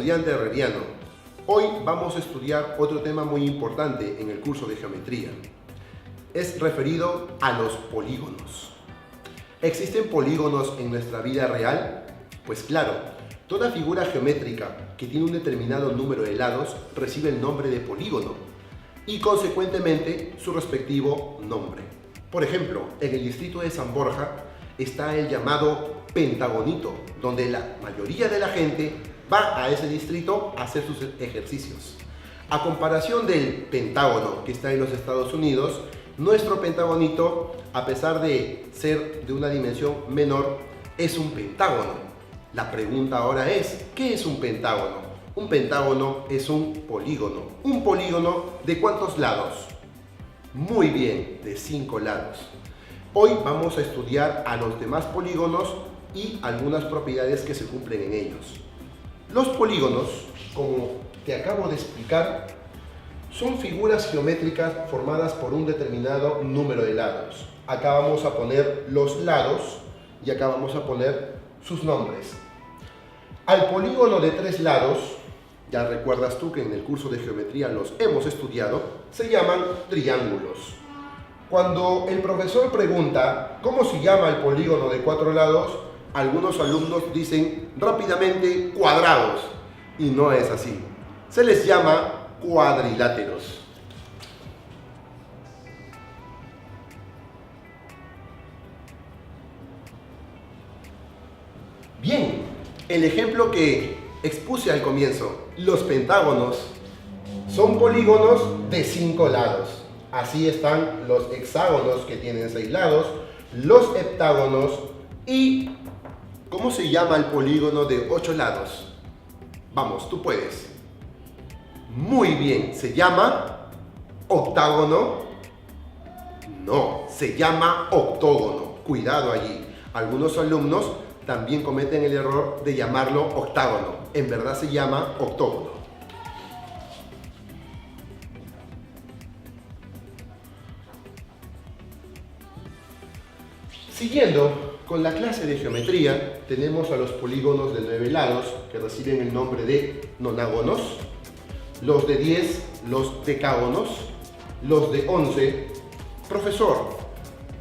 estudiante herreriano. Hoy vamos a estudiar otro tema muy importante en el curso de geometría. Es referido a los polígonos. ¿Existen polígonos en nuestra vida real? Pues claro, toda figura geométrica que tiene un determinado número de lados recibe el nombre de polígono y consecuentemente su respectivo nombre. Por ejemplo, en el distrito de San Borja está el llamado Pentagonito, donde la mayoría de la gente va a ese distrito a hacer sus ejercicios. A comparación del Pentágono que está en los Estados Unidos, nuestro Pentagonito, a pesar de ser de una dimensión menor, es un pentágono. La pregunta ahora es, ¿qué es un pentágono? Un pentágono es un polígono. ¿Un polígono de cuántos lados? Muy bien, de 5 lados. Hoy vamos a estudiar a los demás polígonos y algunas propiedades que se cumplen en ellos. Los polígonos, como te acabo de explicar, son figuras geométricas formadas por un determinado número de lados. Acá vamos a poner los lados y acá vamos a poner sus nombres. Al polígono de 3 lados, ya recuerdas tú que en el curso de geometría los hemos estudiado, se llaman triángulos. Cuando el profesor pregunta ¿cómo se llama el polígono de 4 lados?, algunos alumnos dicen rápidamente cuadrados, y no es así. Se les llama cuadriláteros. Bien, el ejemplo que expuse al comienzo, los pentágonos son polígonos de 5 lados. Así están los hexágonos que tienen 6 lados, los heptágonos y ¿cómo se llama el polígono de 8 lados? Vamos, tú puedes. Muy bien, ¿se llama octágono? No, se llama octógono. Cuidado allí. Algunos alumnos también cometen el error de llamarlo octágono. En verdad se llama octógono. Siguiendo con la clase de geometría, tenemos a los polígonos de 9 lados que reciben el nombre de nonágonos, los de 10, los decágonos, los de 11. Profesor,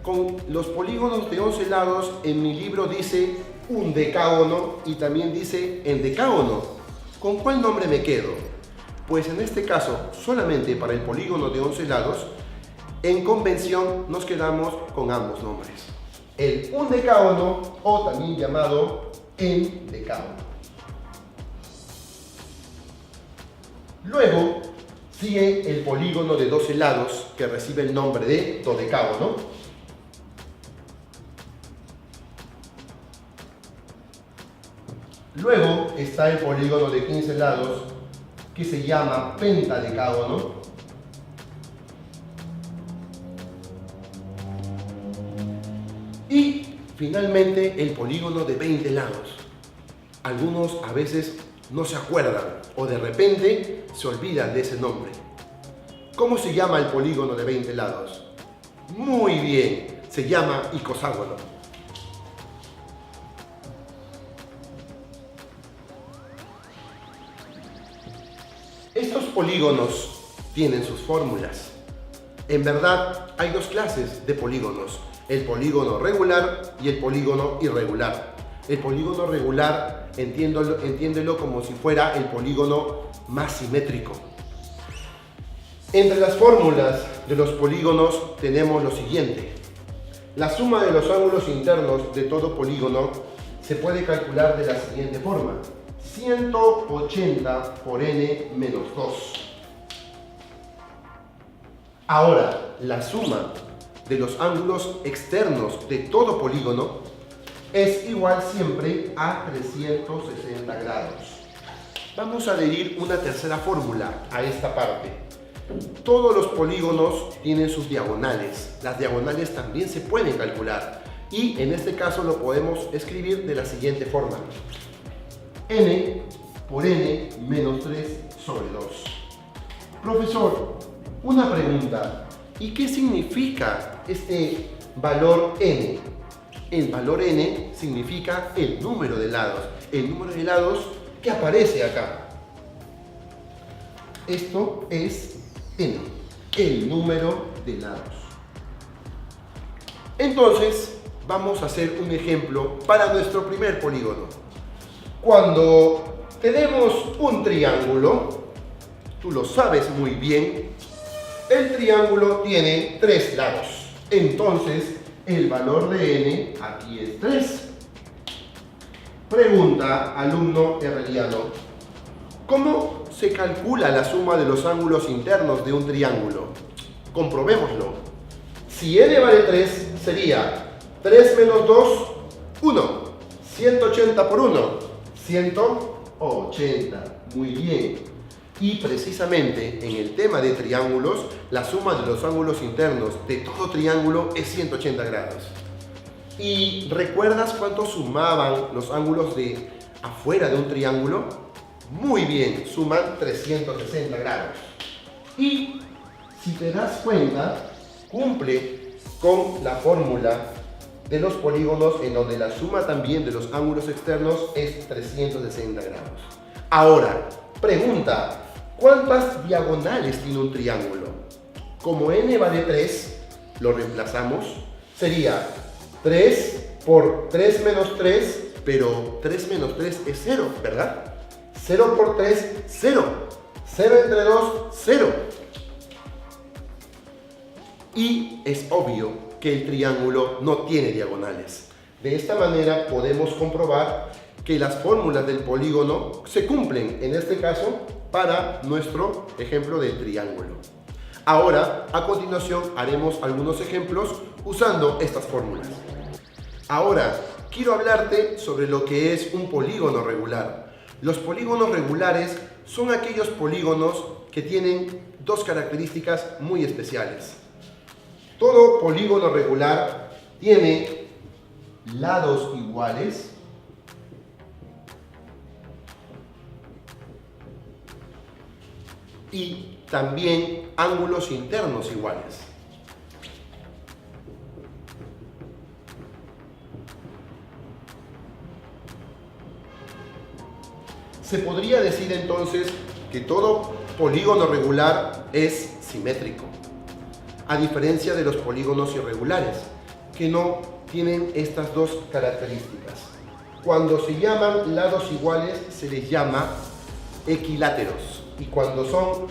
con los polígonos de 11 lados en mi libro dice un decágono y también dice endecágono. ¿Con cuál nombre me quedo? Pues en este caso, solamente para el polígono de 11 lados, en convención nos quedamos con ambos nombres. El undecágono o también llamado endecágono. Luego sigue el polígono de 12 lados que recibe el nombre de dodecágono. Luego está el polígono de 15 lados que se llama pentadecágono. Y finalmente el polígono de 20 lados. Algunos a veces no se acuerdan o de repente se olvidan de ese nombre. ¿Cómo se llama el polígono de 20 lados? Muy bien, se llama icoságono. Estos polígonos tienen sus fórmulas. En verdad hay 2 clases de polígonos. El polígono regular y el polígono irregular. El polígono regular, entiéndelo como si fuera el polígono más simétrico. Entre las fórmulas de los polígonos tenemos lo siguiente. La suma de los ángulos internos de todo polígono se puede calcular de la siguiente forma. 180 por n menos 2. Ahora, la suma de los ángulos externos de todo polígono es igual siempre a 360 grados. Vamos a adherir una tercera fórmula a esta parte. Todos los polígonos tienen sus diagonales. Las diagonales también se pueden calcular y en este caso lo podemos escribir de la siguiente forma. N por n menos 3 sobre 2. Profesor, una pregunta. ¿Y qué significa este valor n? El valor n significa el número de lados. El número de lados que aparece acá. Esto es n, el número de lados. Entonces, vamos a hacer un ejemplo para nuestro primer polígono. Cuando tenemos un triángulo, tú lo sabes muy bien, el triángulo tiene 3 lados. Entonces, el valor de n aquí es 3. Pregunta, alumno herreriano, ¿cómo se calcula la suma de los ángulos internos de un triángulo? Comprobémoslo. Si n vale 3, sería 3 menos 2, 1. 180 por 1, 180. Muy bien. Y precisamente en el tema de triángulos, la suma de los ángulos internos de todo triángulo es 180 grados. ¿Y recuerdas cuánto sumaban los ángulos de afuera de un triángulo? Muy bien, suman 360 grados. Y si te das cuenta, cumple con la fórmula de los polígonos en donde la suma también de los ángulos externos es 360 grados. Ahora, pregunta, ¿cuántas diagonales tiene un triángulo? Como n vale 3, lo reemplazamos, sería 3 por 3 menos 3, pero 3 menos 3 es 0, ¿verdad? 0 por 3, 0. 0 entre 2, 0. Y es obvio que el triángulo no tiene diagonales. De esta manera podemos comprobar que las fórmulas del polígono se cumplen, en este caso, para nuestro ejemplo del triángulo. Ahora, a continuación, haremos algunos ejemplos usando estas fórmulas. Ahora, quiero hablarte sobre lo que es un polígono regular. Los polígonos regulares son aquellos polígonos que tienen dos características muy especiales. Todo polígono regular tiene lados iguales y también ángulos internos iguales. Se podría decir entonces que todo polígono regular es simétrico, a diferencia de los polígonos irregulares, que no tienen estas dos características. Cuando se llaman lados iguales se les llama equiláteros, y cuando son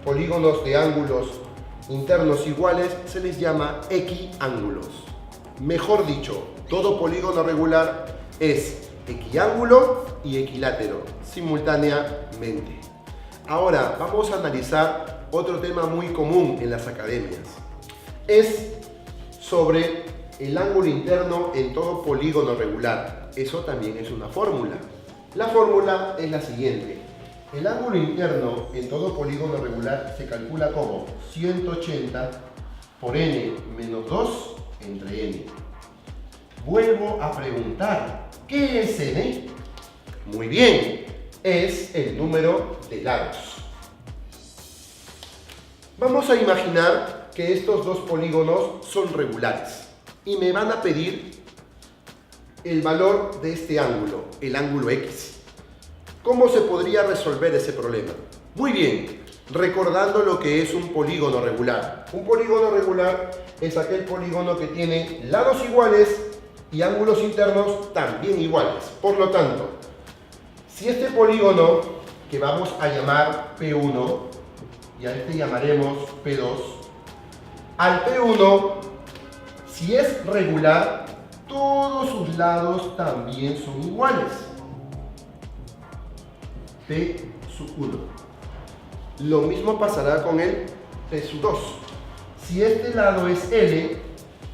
polígonos de ángulos internos iguales se les llama equiángulos. Mejor dicho, todo polígono regular es equiángulo y equilátero simultáneamente. Ahora vamos a analizar otro tema muy común en las academias. Es sobre el ángulo interno en todo polígono regular. Eso también es una fórmula. La fórmula es la siguiente. El ángulo interno en todo polígono regular se calcula como 180 por n menos 2 entre n. Vuelvo a preguntar, ¿qué es n? Muy bien, es el número de lados. Vamos a imaginar que estos dos polígonos son regulares y me van a pedir el valor de este ángulo, el ángulo X. ¿Cómo se podría resolver ese problema? Muy bien, recordando lo que es un polígono regular. Un polígono regular es aquel polígono que tiene lados iguales y ángulos internos también iguales. Por lo tanto, si este polígono, que vamos a llamar P1, y a este llamaremos P2, al P1, si es regular, todos sus lados también son iguales. P sub 1. Lo mismo pasará con el P sub 2. Si este lado es L,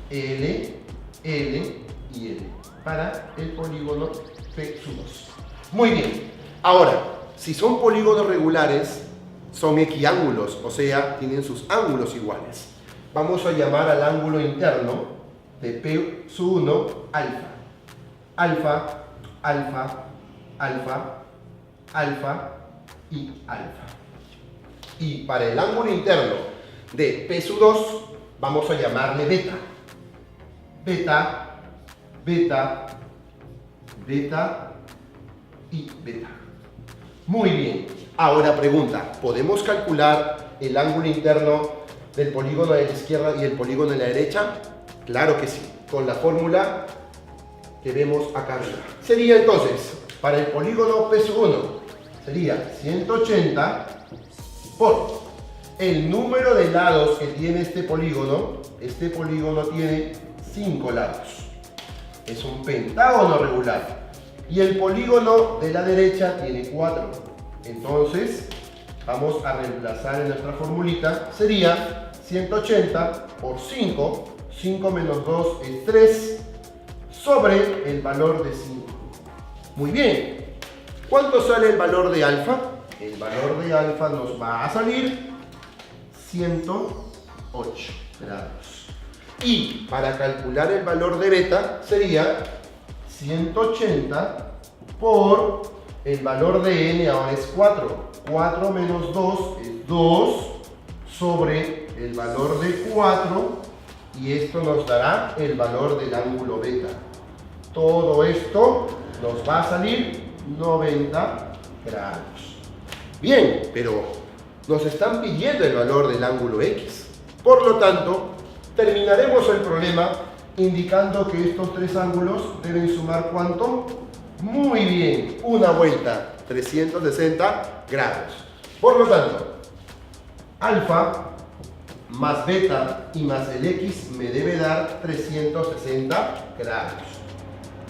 L, L y L, para el polígono P sub 2. Muy bien. Ahora, si son polígonos regulares, son equiángulos, o sea, tienen sus ángulos iguales. Vamos a llamar al ángulo interno de P sub 1 alfa. Alfa, alfa, alfa, alfa y alfa. Y para el ángulo interno de P sub 2 vamos a llamarle beta. Beta, beta, beta y beta. Muy bien. Ahora pregunta, ¿podemos calcular el ángulo interno del polígono de la izquierda y el polígono de la derecha? Claro que sí, con la fórmula que vemos acá arriba. Sería entonces, para el polígono P1, sería 180 por el número de lados que tiene este polígono tiene 5 lados. Es un pentágono regular. Y el polígono de la derecha tiene 4. Entonces, vamos a reemplazar en nuestra formulita. Sería 180 por 5. 5 menos 2 es 3 sobre el valor de 5. Muy bien. ¿Cuánto sale el valor de alfa? El valor de alfa nos va a salir 108 grados. Y para calcular el valor de beta sería 180 por el valor de n, ahora es 4. 4 menos 2 es 2 sobre el valor de 4 y esto nos dará el valor del ángulo beta. Todo esto nos va a salir 90 grados. Bien, pero nos están pidiendo el valor del ángulo X. Por lo tanto, terminaremos el problema indicando que estos tres ángulos deben sumar ¿cuánto? Muy bien, una vuelta, 360 grados. Por lo tanto, alfa más beta y más el X me debe dar 360 grados.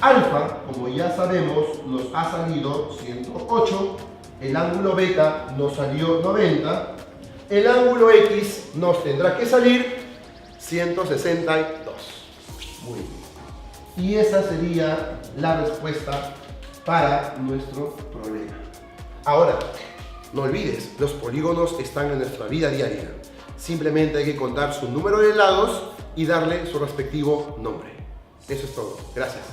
Alfa, como ya sabemos, nos ha salido 108, el ángulo beta nos salió 90, el ángulo X nos tendrá que salir 162. Muy bien. Y esa sería la respuesta para nuestro problema. Ahora, no olvides, los polígonos están en nuestra vida diaria. Simplemente hay que contar su número de lados y darle su respectivo nombre. Eso es todo. Gracias.